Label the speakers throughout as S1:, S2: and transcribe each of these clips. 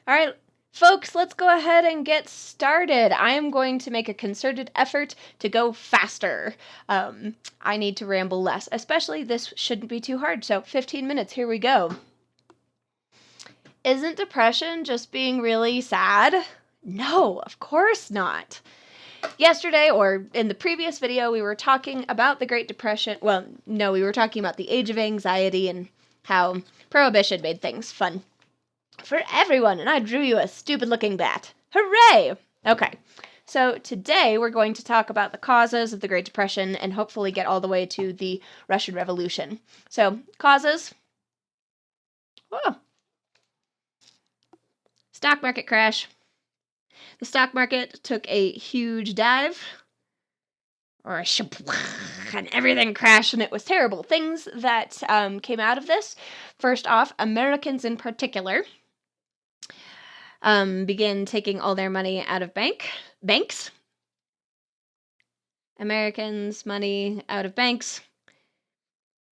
S1: All right, folks, let's go ahead and get started. I am going to make a concerted effort to go faster. I need to ramble less, especially this shouldn't be too hard. So 15 minutes, here we go. Isn't depression just being really sad? No, of course not. Yesterday, or in the previous video, we were talking about the Great Depression. Well, no, we were talking about the age of anxiety and how Prohibition made things fun for everyone, and I drew you a stupid-looking bat. Hooray! Okay, so today we're going to talk about the causes of the Great Depression and hopefully get all the way to the Russian Revolution. So, causes. Whoa. Stock market crash. The stock market took a huge dive, and everything crashed, and it was terrible. Things that came out of this, first off, Americans in particular began taking all their money out of banks. Americans' money out of banks.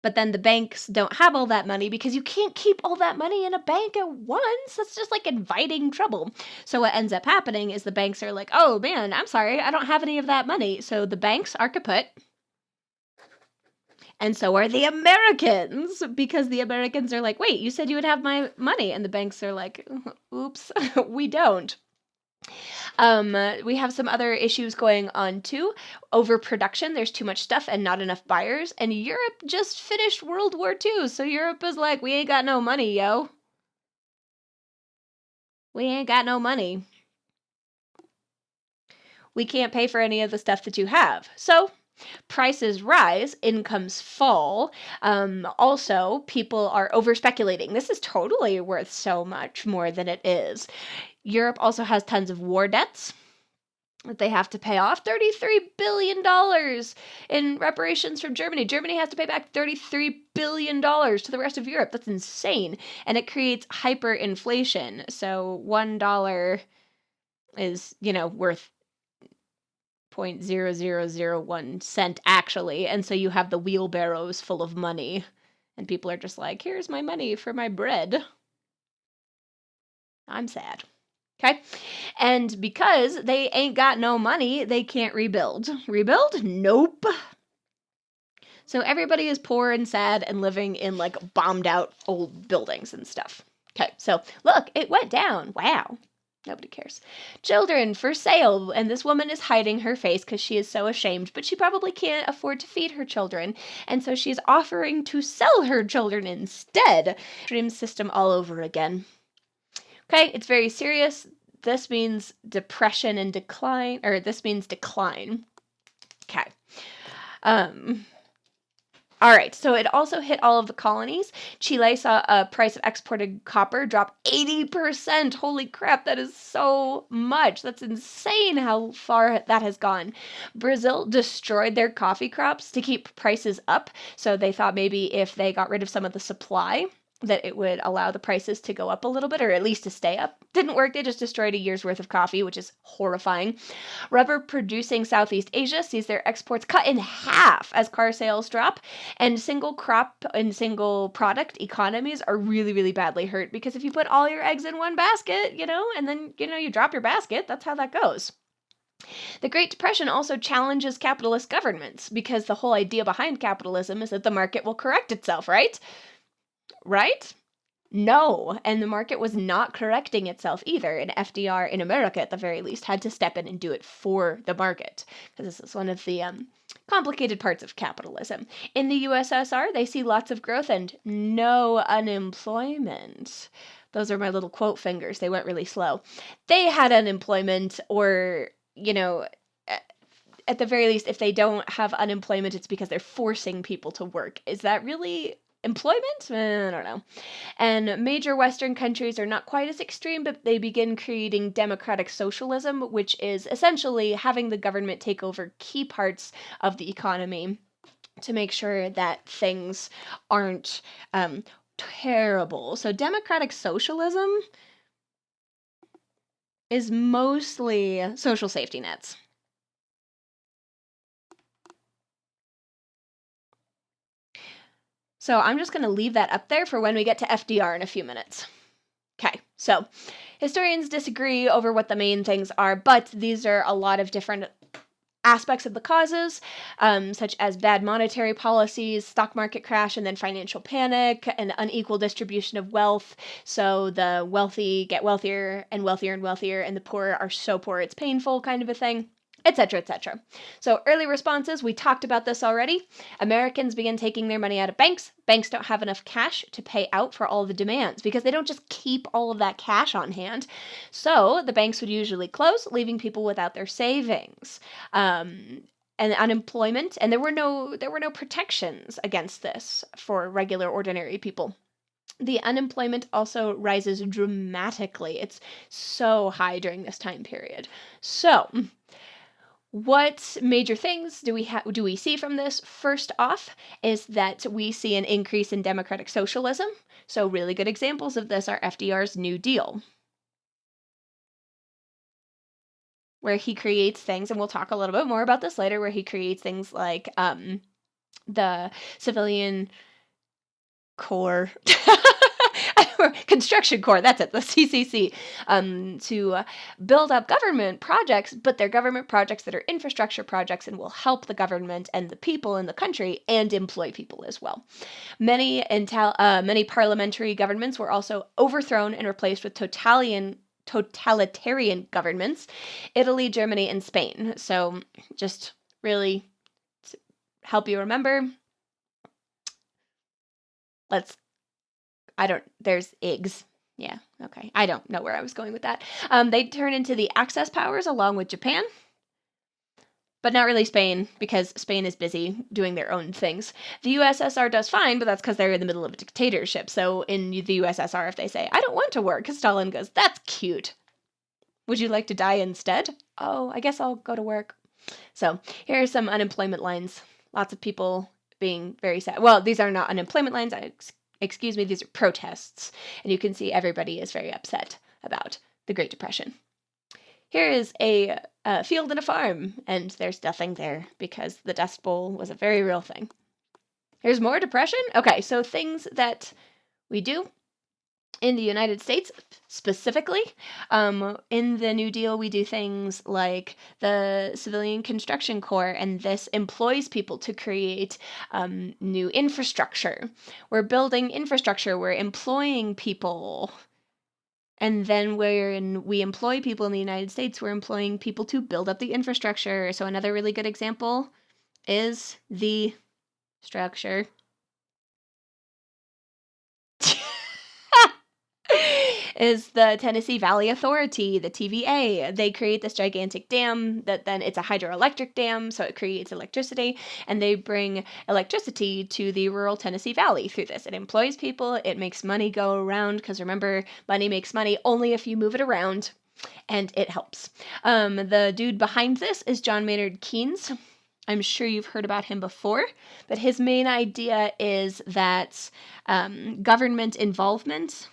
S1: But then the banks don't have all that money because you can't keep all that money in a bank at once. That's just like inviting trouble. So what ends up happening is the banks are like, oh man, I'm sorry, I don't have any of that money. So the banks are kaput. And so are the Americans, because the Americans are like, wait, you said you would have my money. And the banks are like, oops, we don't. We have some other issues going on too. Overproduction, there's too much stuff and not enough buyers. And Europe just finished World War II, so Europe is like, we ain't got no money, yo. We ain't got no money. We can't pay for any of the stuff that you have. So prices rise, incomes fall. Also, people are over-speculating. This is totally worth so much more than it is. Europe also has tons of war debts that they have to pay off. $33 billion in reparations from Germany. Germany has to pay back $33 billion to the rest of Europe. That's insane. And it creates hyperinflation. So $1 is, worth 0.0001 cent actually. And so you have the wheelbarrows full of money. And people are just like, here's my money for my bread. I'm sad. Okay? And because they ain't got no money, they can't rebuild. Rebuild? Nope. So everybody is poor and sad and living in like bombed out old buildings and stuff. Okay, so look, it went down. Wow. Nobody cares. Children for sale. And this woman is hiding her face because she is so ashamed, but she probably can't afford to feed her children. And so she's offering to sell her children instead. Dream system all over again. Okay, it's very serious. This means depression and decline, or this means decline. Okay. All right, so it also hit all of the colonies. Chile saw a price of exported copper drop 80%. Holy crap, that is so much. That's insane how far that has gone. Brazil destroyed their coffee crops to keep prices up. So they thought maybe if they got rid of some of the supply, that it would allow the prices to go up a little bit, or at least to stay up. Didn't work. They just destroyed a year's worth of coffee, which is horrifying. Rubber producing Southeast Asia sees their exports cut in half as car sales drop, and single crop and single product economies are really, really badly hurt, because if you put all your eggs in one basket, and then, you drop your basket, that's how that goes. The Great Depression also challenges capitalist governments, because the whole idea behind capitalism is that the market will correct itself, right? Right? No, and the market was not correcting itself either, and FDR in America, at the very least, had to step in and do it for the market, because this is one of the complicated parts of capitalism. In the USSR, they see lots of growth and no unemployment. Those are my little quote fingers. They went really slow. They had unemployment, or, at the very least, if they don't have unemployment, it's because they're forcing people to work. Is that really employment? I don't know. And major Western countries are not quite as extreme, but they begin creating democratic socialism, which is essentially having the government take over key parts of the economy to make sure that things aren't terrible. So democratic socialism is mostly social safety nets. So I'm just going to leave that up there for when we get to FDR in a few minutes. Okay. So historians disagree over what the main things are, but these are a lot of different aspects of the causes, such as bad monetary policies, stock market crash, and then financial panic, and unequal distribution of wealth. So the wealthy get wealthier and wealthier and wealthier, and the poor are so poor it's painful, kind of a thing, etc., etc. So early responses, we talked about this already. Americans begin taking their money out of banks. Banks don't have enough cash to pay out for all the demands because they don't just keep all of that cash on hand. So the banks would usually close, leaving people without their savings. And unemployment, and there were no protections against this for regular ordinary people. The unemployment also rises dramatically. It's so high during this time period. So what major things do we see from this? First off is that we see an increase in democratic socialism. So really good examples of this are FDR's New Deal, where he creates things, and we'll talk a little bit more about this later, where he creates things like the civilian corps, construction corps, that's it, the CCC, to build up government projects, but they're government projects that are infrastructure projects and will help the government and the people in the country and employ people as well. Many parliamentary governments were also overthrown and replaced with totalitarian governments, Italy, Germany, and Spain. So just really to help you remember, there's eggs. Yeah, okay. I don't know where I was going with that. They turn into the Axis powers along with Japan, but not really Spain, because Spain is busy doing their own things. The USSR does fine, but that's because they're in the middle of a dictatorship. So in the USSR, if they say, I don't want to work, Stalin goes, that's cute. Would you like to die instead? Oh, I guess I'll go to work. So here are some unemployment lines. Lots of people being very sad. Well, these are not unemployment lines. Excuse me, these are protests. And you can see everybody is very upset about the Great Depression. Here is a field and a farm, and there's nothing there because the Dust Bowl was a very real thing. Here's more depression. Okay, so things that we do in the United States specifically. In the New Deal, we do things like the Civilian Construction Corps, and this employs people to create new infrastructure. We're building infrastructure, we're employing people. And then when we employ people in the United States, we're employing people to build up the infrastructure. So another really good example is the structure. Is the Tennessee Valley Authority, the TVA. They create this gigantic dam that then it's a hydroelectric dam, so it creates electricity, and they bring electricity to the rural Tennessee Valley through this. It employs people, it makes money go around, because remember, money makes money only if you move it around, and it helps. The dude behind this is John Maynard Keynes. I'm sure you've heard about him before, but his main idea is that government involvement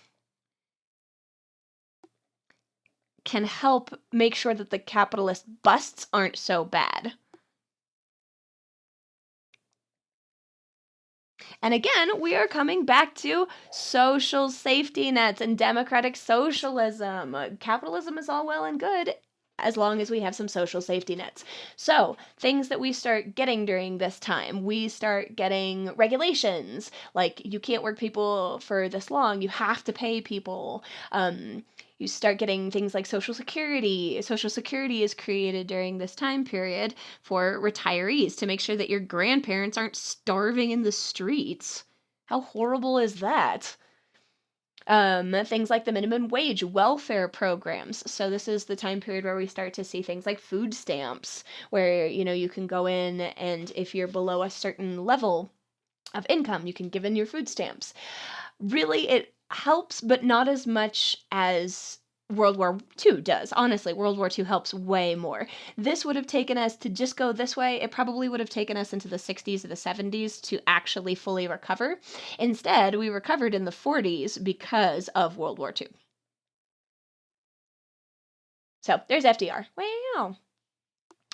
S1: can help make sure that the capitalist busts aren't so bad. And again, we are coming back to social safety nets and democratic socialism. Capitalism is all well and good as long as we have some social safety nets. So, things that we start getting during this time, we start getting regulations, like you can't work people for this long, you have to pay people. You start getting things like Social Security. Social Security is created during this time period for retirees to make sure that your grandparents aren't starving in the streets. How horrible is that? Things like the minimum wage, welfare programs. So this is the time period where we start to see things like food stamps, where, you can go in and if you're below a certain level of income, you can give in your food stamps. Really, it helps, but not as much as World War II does. Honestly, World War II helps way more. This would have taken us to just go this way. It probably would have taken us into the 60s or the 70s to actually fully recover. Instead, we recovered in the 40s because of World War II. So there's FDR. Wow.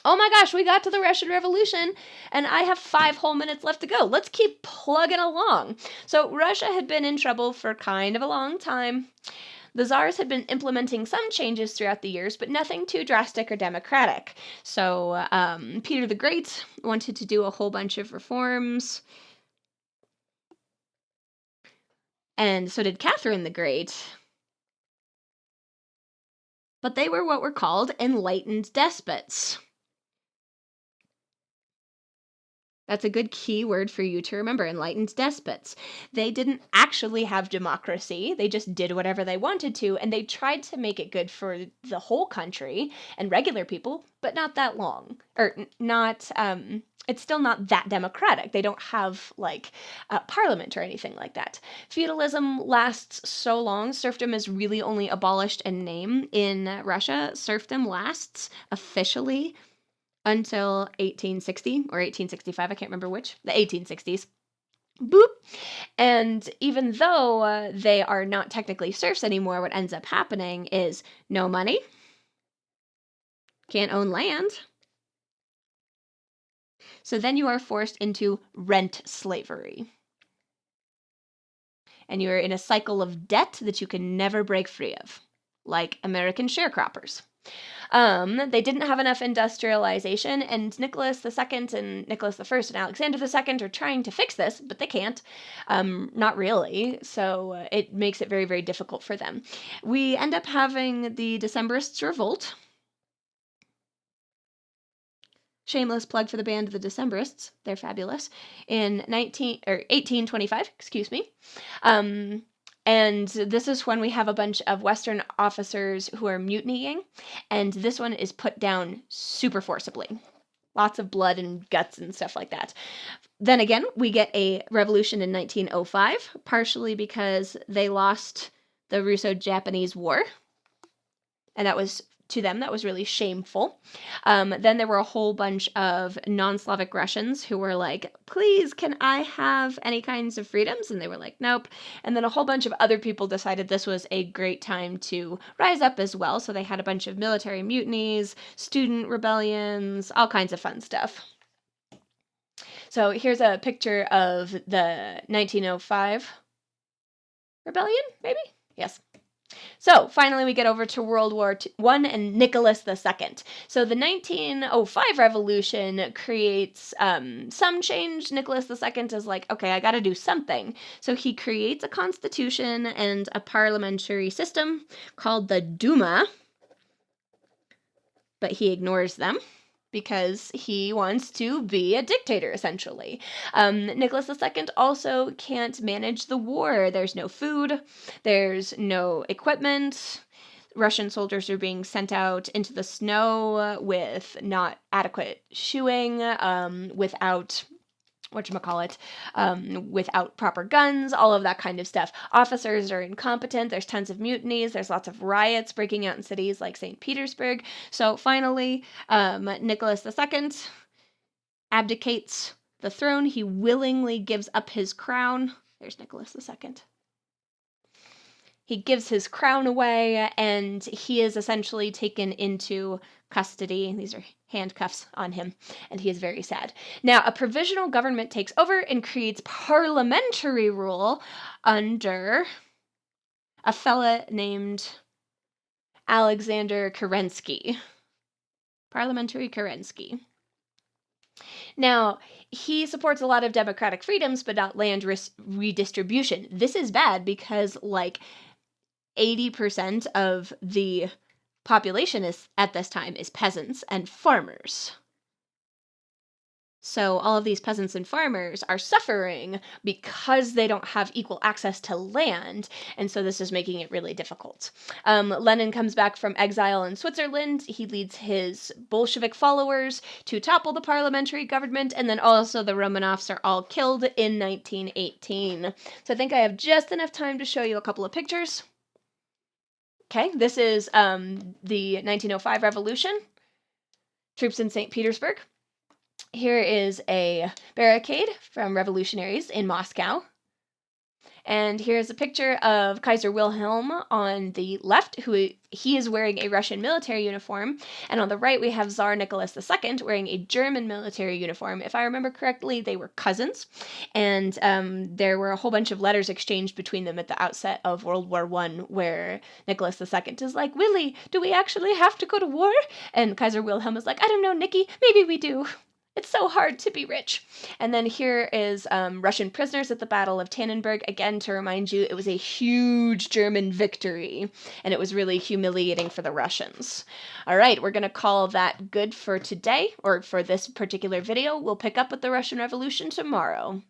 S1: Oh my gosh, we got to the Russian Revolution, and I have 5 whole minutes left to go. Let's keep plugging along. So Russia had been in trouble for kind of a long time. The czars had been implementing some changes throughout the years, but nothing too drastic or democratic. So Peter the Great wanted to do a whole bunch of reforms, and so did Catherine the Great. But they were what were called enlightened despots. That's a good key word for you to remember, enlightened despots. They didn't actually have democracy. They just did whatever they wanted to, and they tried to make it good for the whole country and regular people, but not that long. Or not, it's still not that democratic. They don't have, like, a parliament or anything like that. Feudalism lasts so long. Serfdom is really only abolished in name. In Russia, serfdom lasts officially until 1860 or 1865, I can't remember which, the 1860s. Boop. And even though they are not technically serfs anymore, what ends up happening is no money, can't own land. So then you are forced into rent slavery. And you are in a cycle of debt that you can never break free of, like American sharecroppers. They didn't have enough industrialization, and Nicholas II and Nicholas I and Alexander II are trying to fix this, but they can't. Not really, so it makes it very, very difficult for them. We end up having the Decembrists revolt. Shameless plug for the band The Decembrists. They're fabulous. In 1825, excuse me. And this is when we have a bunch of Western officers who are mutinying, and this one is put down super forcibly. Lots of blood and guts and stuff like that. Then again, we get a revolution in 1905, partially because they lost the Russo-Japanese War, and that was, to them, that was really shameful. Then there were a whole bunch of non-Slavic Russians who were like, please, can I have any kinds of freedoms? And they were like, nope. And then a whole bunch of other people decided this was a great time to rise up as well. So they had a bunch of military mutinies, student rebellions, all kinds of fun stuff. So here's a picture of the 1905 rebellion, maybe? Yes. So finally we get over to World War I and Nicholas II. So the 1905 revolution creates some change. Nicholas II is like, okay, I got to do something. So he creates a constitution and a parliamentary system called the Duma, but he ignores them because he wants to be a dictator, essentially. Nicholas II also can't manage the war. There's no food. There's no equipment. Russian soldiers are being sent out into the snow with not adequate shoeing, without without proper guns, all of that kind of stuff. Officers are incompetent, there's tons of mutinies, there's lots of riots breaking out in cities like St. Petersburg. So finally, Nicholas II abdicates the throne. He willingly gives up his crown. There's Nicholas II. He gives his crown away, and he is essentially taken into custody. These are handcuffs on him, and he is very sad. Now, a provisional government takes over and creates parliamentary rule under a fella named Alexander Kerensky. Parliamentary Kerensky. Now, he supports a lot of democratic freedoms, but not land redistribution. This is bad because, like, 80% of the population is at this time is peasants and farmers. So all of these peasants and farmers are suffering because they don't have equal access to land, and so this is making it really difficult. Lenin comes back from exile in Switzerland. He leads his Bolshevik followers to topple the parliamentary government, and then also the Romanovs are all killed in 1918. So I think I have just enough time to show you a couple of pictures. Okay, this is the 1905 revolution. Troops in St. Petersburg. Here is a barricade from revolutionaries in Moscow. And here's a picture of Kaiser Wilhelm on the left, who he is wearing a Russian military uniform. And on the right, we have Tsar Nicholas II wearing a German military uniform. If I remember correctly, they were cousins. And there were a whole bunch of letters exchanged between them at the outset of World War I, where Nicholas II is like, Willie, do we actually have to go to war? And Kaiser Wilhelm is like, I don't know, Nicky, maybe we do. It's so hard to be rich. And then here is Russian prisoners at the Battle of Tannenberg, again to remind you it was a huge German victory, and it was really humiliating for the Russians. All right, we're going to call that good for today, or for this particular video. We'll pick up with the Russian Revolution tomorrow.